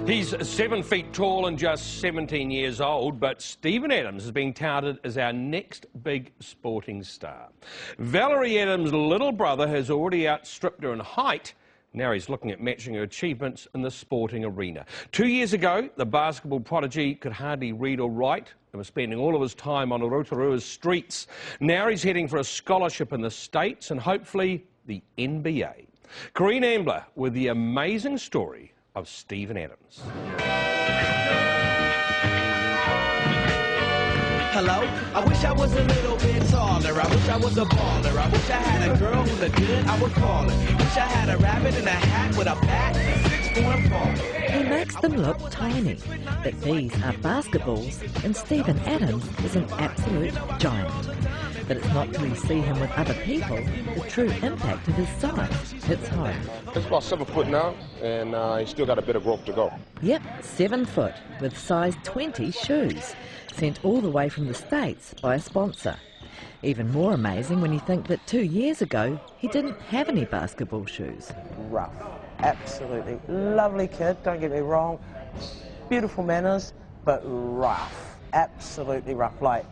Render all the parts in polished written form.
He's 7 feet tall and just 17 years old, but Steven Adams is being touted as our next big sporting star. Valerie Adams' little brother has already outstripped her in height. Now he's looking at matching her achievements in the sporting arena. 2 years ago, the basketball prodigy could hardly read or write and was spending all of his time on Rotorua's streets. Now he's heading for a scholarship in the States and hopefully the NBA. Corinne Ambler with the amazing story of Steven Adams. Hello, I wish I was a little bit taller. I wish I was a baller. I wish I had a girl who looked good, I would call her. Wish I had a rabbit in a hat with a bat and 6'4" ball. He makes them look tiny, but these are basketballs, and Steven Adams is an absolute giant. But it's not till you see him with other people, the true impact of his size hits home. It's about 7 foot now, and he's still got a bit of growth to go. Yep, 7 foot, with size 20 shoes, sent all the way from the States by a sponsor. Even more amazing when you think that 2 years ago, he didn't have any basketball shoes. Rough, absolutely. Lovely kid, don't get me wrong. Beautiful manners, but rough, absolutely rough. Like,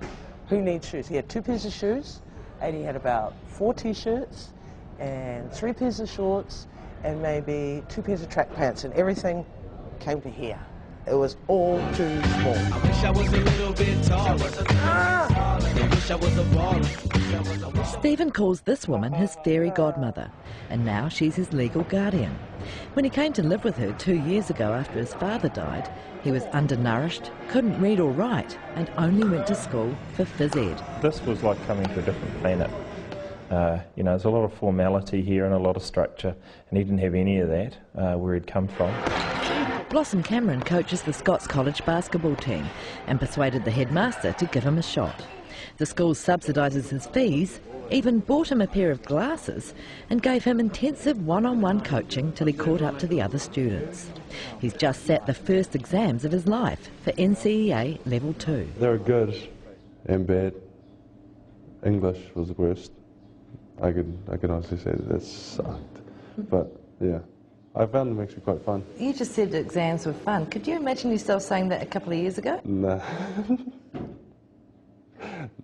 who needs shoes? He had 2 pairs of shoes, and he had about 4 t-shirts, and 3 pairs of shorts, and maybe 2 pairs of track pants, and everything came to here. It was all too small. I wish I was a little bit taller. I wish I was a baller. Steven calls this woman his fairy godmother, and now she's his legal guardian. When he came to live with her 2 years ago after his father died, he was undernourished, couldn't read or write, and only went to school for phys ed. This was like coming to a different planet. There's a lot of formality here and a lot of structure, and he didn't have any of that where he'd come from. Blossom Cameron coaches the Scots College basketball team and persuaded the headmaster to give him a shot. The school subsidises his fees, even bought him a pair of glasses and gave him intensive one-on-one coaching till he caught up to the other students. He's just sat the first exams of his life for NCEA Level 2. They were good and bad. English was the worst. I could honestly say that sucked. But yeah, I found them actually quite fun. You just said the exams were fun. Could you imagine yourself saying that a couple of years ago? Nah.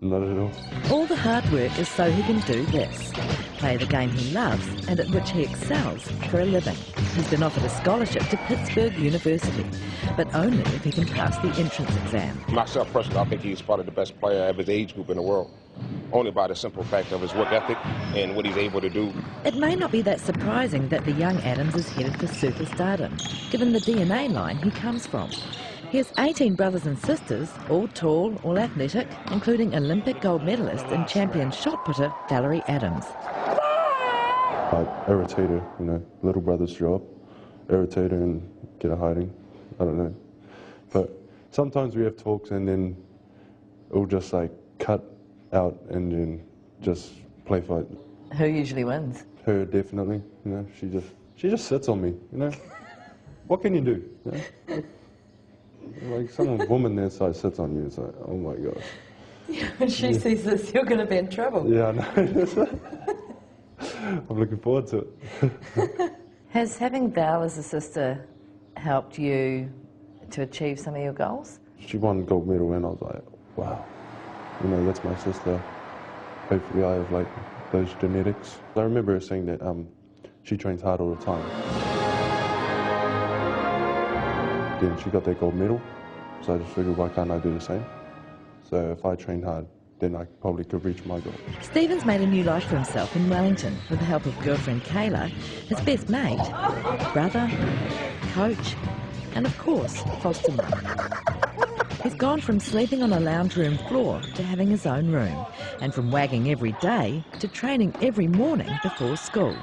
Not at all. All the hard work is so he can do this, play the game he loves and at which he excels for a living. He's been offered a scholarship to Pittsburgh University, but only if he can pass the entrance exam. Myself personally, I think he's probably the best player of his age group in the world, only by the simple fact of his work ethic and what he's able to do. It may not be that surprising that the young Adams is headed for superstardom, given the DNA line he comes from. He has 18 brothers and sisters, all tall, all athletic, including Olympic gold medalist and champion shot putter Valerie Adams. I'd irritate her, little brother's job, irritate her and get a hiding, I don't know. But sometimes we have talks and then it'll just like cut out and then just play fight. Who usually wins? Her, definitely, she just sits on me, What can you do? Like some woman there sits on you, it's like, oh my gosh. Yeah, when she sees this, you're going to be in trouble. Yeah, I know. I'm looking forward to it. Has having Val as a sister helped you to achieve some of your goals? She won gold medal and I was like, wow, that's my sister. Hopefully I have like those genetics. I remember her saying that she trains hard all the time. Then she got that gold medal, so I just figured, why can't I do the same? So if I train hard, then I probably could reach my goal. Steven's made a new life for himself in Wellington with the help of girlfriend Kayla, his best mate, brother, coach, and of course, foster mum. He's gone from sleeping on a lounge room floor to having his own room, and from wagging every day to training every morning before school.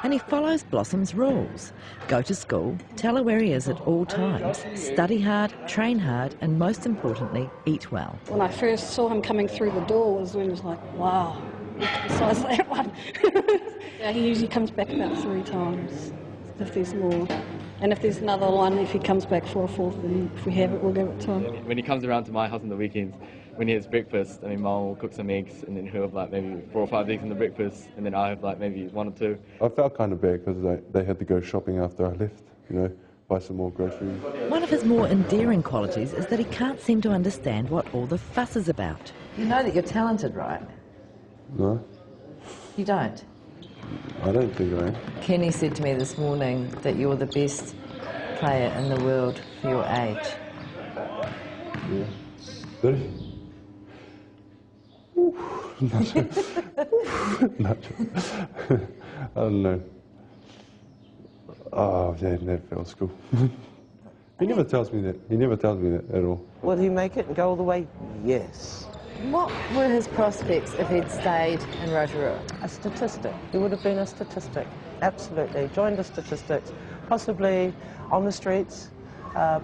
And he follows Blossom's rules. Go to school, tell her where he is at all times, study hard, train hard, and most importantly, eat well. When I first saw him coming through the door was when it was like, wow, besides that one. Yeah, he usually comes back about 3 times, if there's more. And if there's another one, if he comes back for a 4th, then if we have it, we'll give it to him. When he comes around to my house on the weekends, when he has breakfast, Mum will cook some eggs, and then he'll have like maybe 4 or 5 eggs in the breakfast, and then I have like maybe 1 or 2. I felt kind of bad because they had to go shopping after I left, buy some more groceries. One of his more endearing qualities is that he can't seem to understand what all the fuss is about. You know that you're talented, right? No, You don't? I don't think I am. Kenny said to me this morning that you're the best player in the world for your age. Yeah. Did he? Not sure. Not sure. I don't know. Oh, yeah, that feels cool. He never tells me that. He never tells me that at all. Will he make it and go all the way? Yes. What were his prospects if he'd stayed in Rotorua? A statistic. He would have been a statistic. Absolutely. Joined the statistics. Possibly on the streets.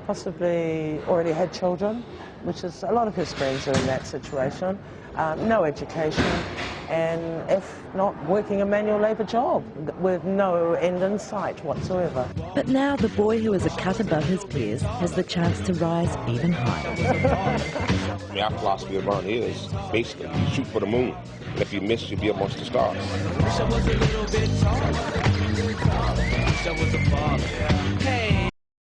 Possibly already had children, which is a lot of his friends are in that situation. No education, and if not, working a manual labour job with no end in sight whatsoever. But now the boy who is a cut above his peers has the chance to rise even higher. I mean, our philosophy around here is basically shoot for the moon. And if you miss, you'll be amongst the stars. Wish I was a little bit taller.